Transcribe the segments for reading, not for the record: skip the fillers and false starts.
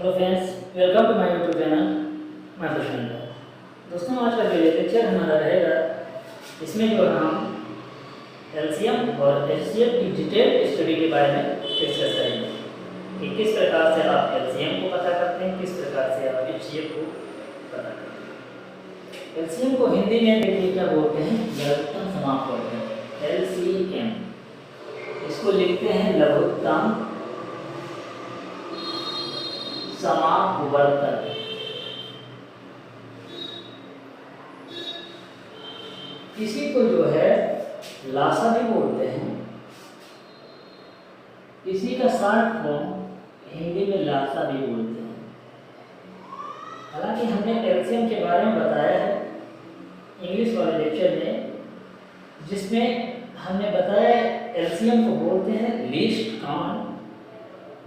Hello friends, welcome to my YouTube channel my Prashant. दोस्तों, आज का जो लेक्चर हमारा रहेगा, इसमें जो हम एलसीएम और एचसीएफ की डिटेल स्टडी के बारे में डिस्कस करेंगे कि किस प्रकार से आप एलसीएम को पता करते हैं, किस प्रकार से आप एचसीएफ को पता करते हैं। एलसीएम को हिंदी में देखिए क्या बोलते हैं, लघुत्तम समापवर्तन, एलसीएम। इसको लिखते हैं लघुत्तम समापवर्तन। इसी को जो है लासा भी बोलते हैं। इसी का शॉर्ट फॉर्म हिंदी में लासा भी बोलते हैं। हालांकि हमने एलसीएम के बारे में बताया है इंग्लिश वाले लेक्चर में, जिसमें हमने बताया एलसीएम को बोलते हैं लीस्ट कॉमन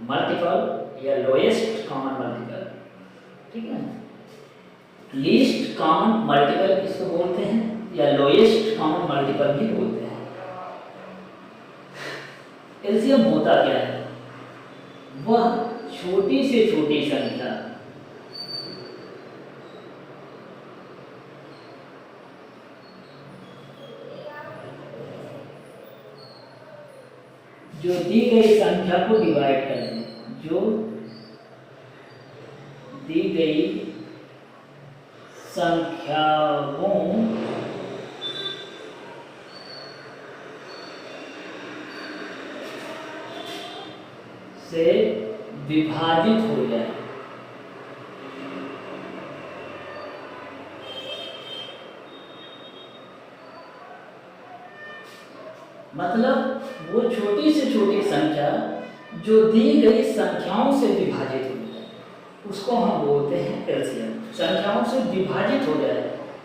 मल्टीपल या लोएस्ट कॉमन मल्टीपल। ठीक है, लीस्ट कॉमन मल्टीपल इसको बोलते हैं या लोएस्ट कॉमन मल्टीपल भी बोलते हैं। एलसीएम होता क्या है? वह छोटी से छोटी संख्या जो दी गई संख्या को डिवाइड कर दे, जो दी गई संख्याओं से विभाजित हो जाए। मतलब वो छोटी से छोटी संख्या जो दी गई संख्याओं से विभाजित हो जाए, उसको हम बोलते हैं एलसीएम। संख्याओं से विभाजित हो जाए,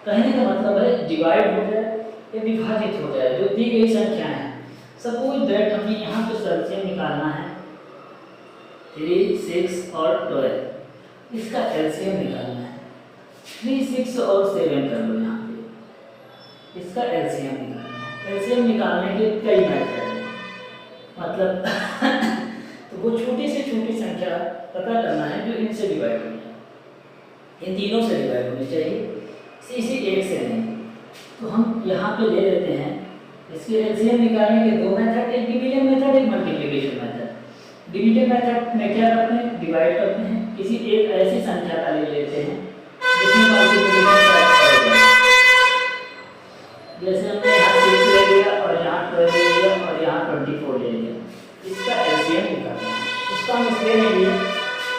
कहने का मतलब है डिवाइड हो जाए या विभाजित हो जाए, जो दी गई संख्या है। सपोज दैट हमें यहाँ पे एलसीएम निकालना है 3, 6 और 12। इसका एलसीएम निकालना है 3, 6 और 7 कर लो यहाँ पे, इसका एलसीएम निकालना है। एलसीएम निकालने के कई मेथड हैं, मतलब तो वो छोटी से छोटी संख्या पता करना है जो इनसे डिवाइड होनी है, इन तीनों से डिवाइड होनी चाहिए, इसी एक से नहीं। तो हम यहाँ पे ले लेते हैं इसके एलसीएम निकालने के दो मेथड, एक डिवीजन मेथड, एक मल्टीप्लिकेशन मेथड। डिवीजन मेथड में क्या करते हैं, डिवाइड करते हैं, किसी एक ऐसी संख्या का ले लेते हैं जिसमें मल्टीप्लिकेशन हो जाए। जैसे हमने यहाँ 6 ले लिया और यहाँ 12 ले लिया और यहाँ 24 ले लिया, इसका एलसीएम निकालना है। उसका हम इसलिए ले लिया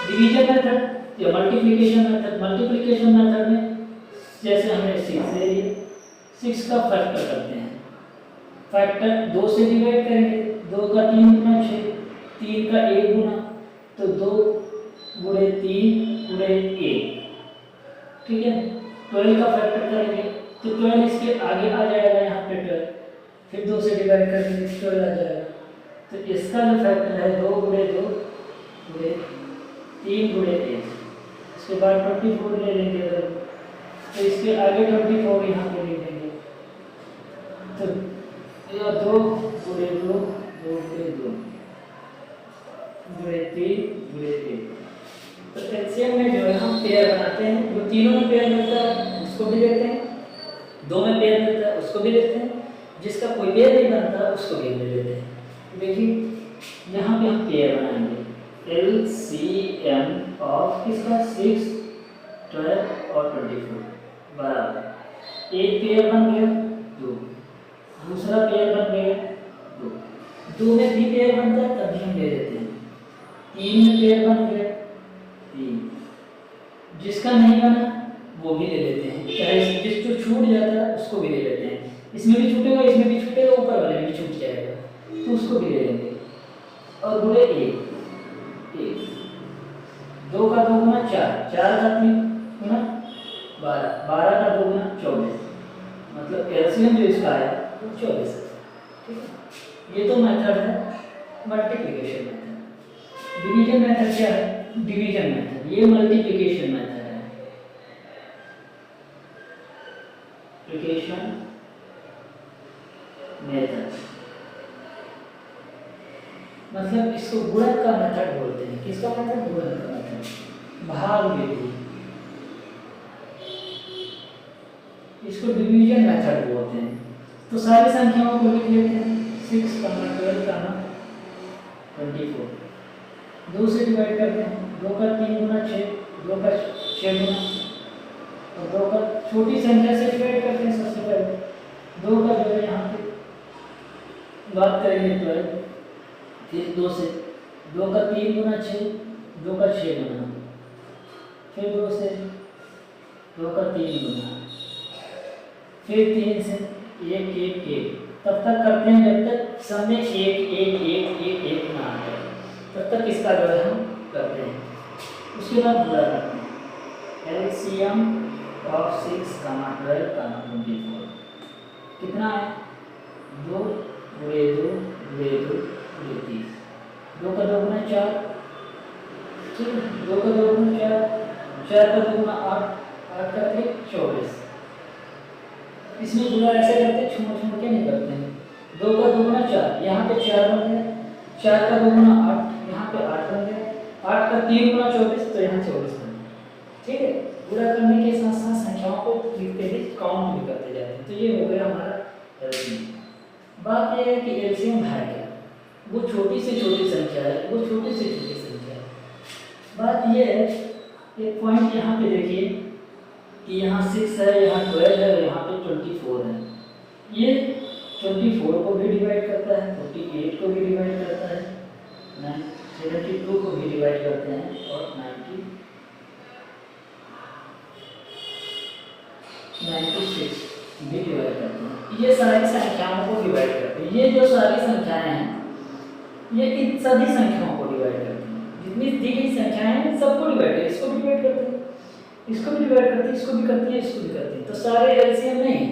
डिवीजन मेथड या मल्टीप्लिकेशन मेथड। मल्टीप्लिकेशन मेथड में जैसे हमने 6 ले लिया, 6 का फैक्टर करते हैं, फैक्टर 2 से डिवाइड करेंगे, 2 का 3 गुना 6, 3 का 1 गुना, तो 2 गुणे 3 गुणे 1। ठीक है, 12 का फैक्टर करेंगे तो 12 इसके आगे आ जाएगा, यहाँ पे 12, फिर 2 से डिवाइड करेंगे 12 आ जाएगा। तो इसका जो फैक्टर है 2 गुणे 2 गुणे 3 गुणे 1। इसके बाद 24 ले लेंगे, तो इसके आगे 24 यहाँ पे ले लेंगे, तो यह 2 गुणे 2 2 गुणे 2 गुणे 3 गुणे 1। तो एलसीएम में जो है हम पेयर बनाते हैं, जो तीनों में पेयर मिलता है उसको भी लेते हैं, 2 में पेयर मिलता है उसको भी लेते हैं, जिसका कोई पेयर नहीं बनता उसको भी ले लेते हैं। देखिए यहाँ पे हम पेयर बनाएंगे एलसीएम ऑफ किसका 6, 12 और 24 बराबर, एक पेयर बन गया 2, दूसरा पेयर बन गया 2, 2 में भी पेयर बनता है तभी हम ले लेते हैं, 3 में पेयर बन गया 3, जिसका नहीं बना वो भी ले लेते हैं, चाहे जिस जो छूट जाता है उसको भी ले लेते हैं। इसमें भी छूटेगा, इसमें भी छूटेगा, ऊपर वाले में भी छूट जाएगा, तो उसको भी ले लेंगे। और गुणे 1, 2 का 2 गुना 4, 4 का 3 गुना 12, 12 का 2 गुना 24, मतलब एलसीएम जो इसका आया वो 24 है। ठीक है, ये तो मेथड है मल्टीप्लिकेशन मेथड। डिवीजन मेथड क्या है? Division method. ये मल्टीप्लिकेशन मेथड है, मल्टीप्लिकेशन मेथड मतलब इसको गुणन का मेथड बोलते हैं। किसका मेथड? गुणन का मेथड। भाग विधि, इसको डिवीजन मेथड बोलते हैं। तो सारी संख्याओं को लिख लेते हैं 6, 12, 24। 2 से डिवाइड करते हैं, 2 का 3 गुना 6, 2 का 6 गुना, और 2 का छोटी संख्या से डिवाइड करते हैं। सबसे पहले 2 का जो है यहाँ पे बात करेंगे 12, फिर 2 से, 2 का 3 गुना 6, 2 का 6 गुना, फिर 2 से, 2 का 3 गुना, फिर 3 से, 1 1 1, तब तक करते हैं जब तक सब में 1 1 1 1 1 ना आ जाए, तब तक इसका जो है हम करते हैं। उसके बाद पूरा करते हैं एलसीएम ऑफ 6, 12, 24 कितना है? 2 गुणे 2 गुणे 2 गुणे 30। 2 का 2 गुना 4, ठीक है, 2 का 2 गुना 4, 4 का 2 गुना 8, 8 का 3 24। इसमें पूरा ऐसे करते हैं, छोड़ के नहीं करते हैं। 2 का 2 गुना 4, यहाँ पे 4 बन गया, 4 का 2 गुना 8, यहाँ पे 8 बन गया, 8 का 3 गुना 24, तो यहाँ 24 बन गया, ठीक है। पूरा करने के साथ साथ संख्याओं को लिखते ही काउंट भी करते जाते हैं। तो ये हो गया हमारा एलसीएम। बात यह है कि एलसीएम है क्या? वो छोटी से छोटी संख्या है, वो छोटी से छोटी संख्या है। बात यह है, एक पॉइंट यहाँ पे देखिए कि यहाँ 6 है, यहाँ 12 है, यहाँ पे 24 है। ये 24 को भी डिवाइड करता है, 48 को भी डिवाइड करता है, 72 को भी डिवाइड करते हैं, और 96 भी डिवाइड करते हैं। ये सारी संख्याओं को डिवाइड करते हैं। ये जो सारी संख्याएं हैं, ये इन सभी संख्याओं को डिवाइड करते हैं। जितनी दी गई संख्याएं हैं सबको डिवाइड करते हैं, इसको भी डिवाइड करते हैं, इसको भी डिवाइड करते हैं, इसको भी करती है, इसको भी करती है। तो सारे एलसीएम नहीं है,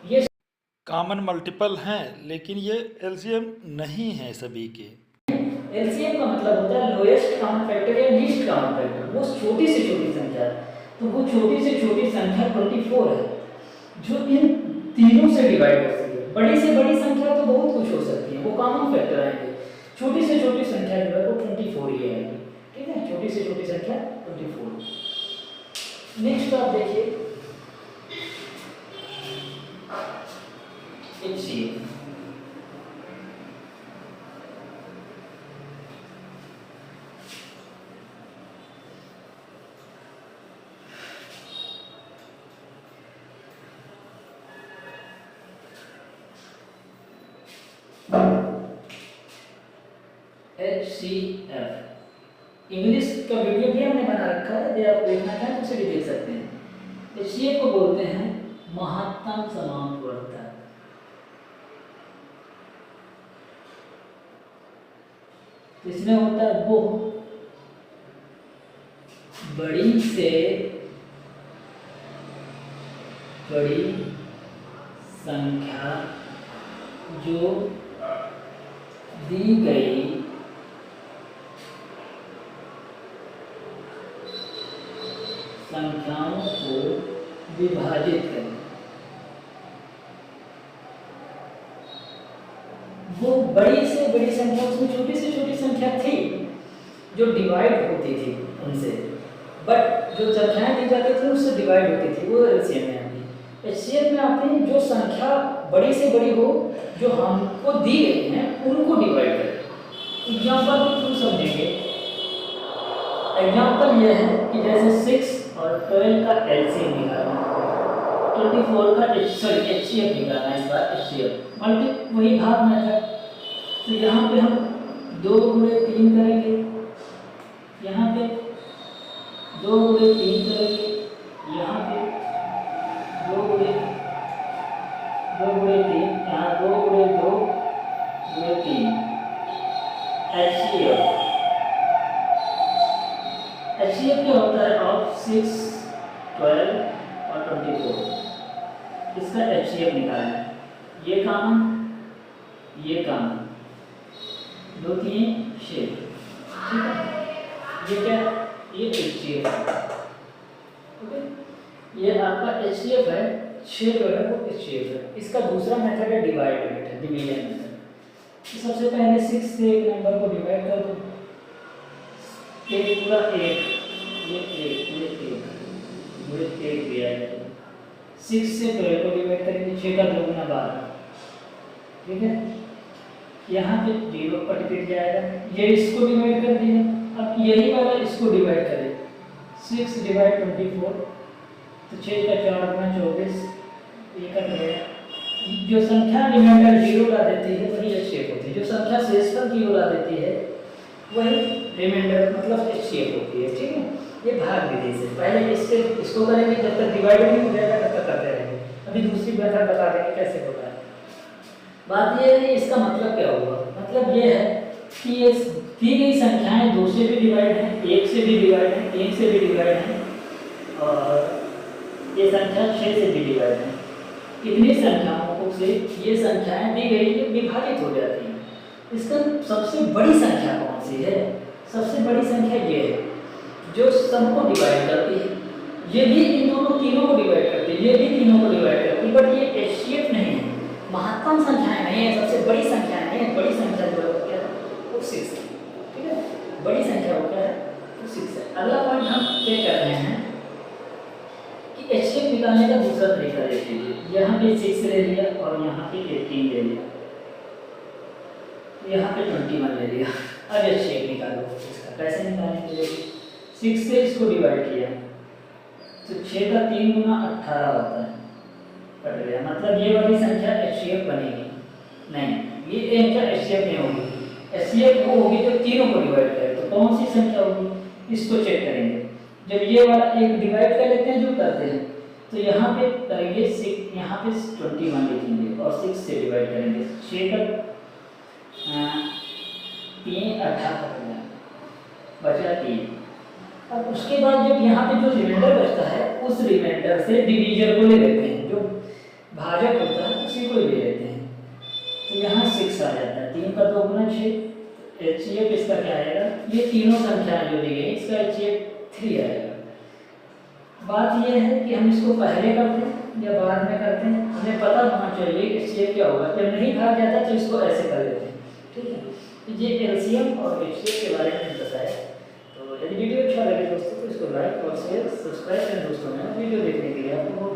ये कॉमन मल्टीपल हैं, लेकिन ये एलसीएम नहीं है सभी के। एलसीएम का मतलब होता है लोएस्ट कॉमन फैक्टर या लीस्ट कॉमन फैक्टर। वो छोटी से छोटी संख्या है, तो वो छोटी से छोटी संख्या 24 है, जो इन तीनों से डिवाइड हो सकती है। बड़ी से बड़ी संख्या तो बहुत कुछ हो सकती है, वो कॉमन फैक्टर आएंगे। छोटी से छोटी संख्या जो है वो 24 ही आएगी, ठीक है। छोटी से छोटी संख्या 24। नेक्स्ट आप देखिए HCF। HCF इंग्लिश का वीडियो भी हमने बना रखा है, यदि आप देखना चाहें तो उसे भी देख सकते हैं। HCF को बोलते हैं महत्तम समानुपातता। इसमें होता है वो बड़ी से बड़ी संख्या जो दी गई संख्याओं को विभाजित करें। वो बड़ी से बड़ी संख्या, उसमें छोटी से छोटी संख्या थी जो डिवाइड होती थी उनसे, बट जो संख्याएं दी जाती थी उससे डिवाइड होती थी, वो एलसीएम में आती है। एचसीएफ में आते हैं जो संख्या बड़ी से बड़ी हो, जो हमको दी गई है उनको डिवाइड करें। एग्जाम्पल के थ्रू समझेंगे। एग्जाम्पल यह है कि जैसे 6 और 12 का एलसीएम निकालना, 24 का एचसीएफ निकालना, इस बार एचसीएफ मल्टी वही भाग मेथड। तो यहाँ पे हम 2 गुणे 3 करेंगे, यहाँ पे 2 गुणे 3 करेंगे, यहाँ पे 2 गुणे 3, यहाँ 2 गुणे 2 गुणे 3। एचसीएफ क्या होता है? ऑफ 6, 12 और 24। इसका एचसीएफ निकालना है। ये कॉमन, ये कॉमन, 2 3 6, ठीक है। ये क्या? ये एचसीएफ है, ओके। ये आपका एचसीएफ है, 6 जो है वो एचसीएफ है। इसका दूसरा मेथड है डिवाइड मेथड, डिवीजन मेथड। सबसे पहले 6 से एक नंबर को डिवाइड कर दो, 1 पूरा 1, ये एक दिया है। 6 से 12 को डिवाइड करेंगे, 6 का 2 गुना 12, ठीक है। यहाँ पे 0 कट कट जाएगा, ये इसको डिवाइड कर दिया। अब यही वाला इसको डिवाइड करें, 6 डिवाइड 24, तो 6 का 4 गुना 24, ये कट गया। जो संख्या रिमाइंडर 0 ला देती है वही एचसीएफ होती है, जो संख्या शेषफल 0 ला देती है वही रिमाइंडर मतलब एचसीएफ होती है, ठीक है। ये भाग विधि से पहले इसको करेंगे, जब तक डिवाइड नहीं हो जाएगा तब तक करते रहेंगे। अभी दूसरी मेथड बता देंगे कैसे होता है। बात ये है इसका मतलब क्या हुआ, मतलब ये है कि ये दी गई संख्याएं 2 से भी डिवाइड हैं, 1 से भी डिवाइड हैं, 3 से भी डिवाइड हैं और ये संख्या 6 से भी डिवाइड है। इतनी संख्याओं से ये संख्याएं दी गई ये विभाजित हो जाती हैं। इसका सबसे बड़ी संख्या कौन सी है? सबसे बड़ी संख्या ये है जो सबको डिवाइड करती है, ये भी इन दोनों तीनों को डिवाइड करती है, ये भी तीनों को डिवाइड करती है, बट ये एचसीएफ नहीं है, महत्तम संख्याएं नहीं है, सबसे बड़ी संख्या नहीं है। बड़ी संख्या जो है क्या है वो 6 है, ठीक है। बड़ी संख्या वो क्या है वो 6 है। अगला पॉइंट हम क्या कर रहे हैं कि एचसीएफ निकालने का दूसरा तरीका देख लीजिए। यहाँ पे 6 ले लिया और यहाँ पे 18 ले लिया, यहाँ पे 21 ले लिया। अब एचसीएफ निकालो, इसका कैसे निकालेंगे? 6 से इसको डिवाइड किया तो 6 का 3 गुना 18 होता है, कट गया। मतलब ये वाली संख्या एचसीएफ बनेगी नहीं, ये संख्या एचसीएफ नहीं होगी। एचसीएफ वो होगी जो तीनों को डिवाइड करे। तो कौन सी संख्या होगी इसको चेक करेंगे। जब ये वाला एक डिवाइड कर लेते हैं जो करते हैं, तो यहाँ पे करेंगे 6, यहाँ पे 21 लिखेंगे और 6 से डिवाइड करेंगे। 6 का 3 18 बचा 3। अब उसके बाद जब यहाँ पे जो रिमाइंडर बचता है उस रिमाइंडर से डिवीजर को ले लेते हैं, जो भाजक होता है उसी को ले लेते हैं। तो यहाँ 6 आ जाता है, 3 का 2 गुना 6। एचसीएफ इसका क्या आएगा? ये तीनों संख्याएं जो दी गई इसका एचसीएफ 3 आएगा। बात यह है कि हम इसको पहले करते हैं या बाद में करते हैं, हमें पता होना चाहिए एचसीएफ क्या होगा। जब नहीं भाग जाता तो इसको ऐसे कर लेते हैं, ठीक है। तो ये एलसीएम और एचसीएफ के बारे में बताया। तो यदि वीडियो अच्छा लगे दोस्तों तो इसको लाइक और शेयर सब्सक्राइब करें दोस्तों में। वीडियो देखने के लिए आपको बहुत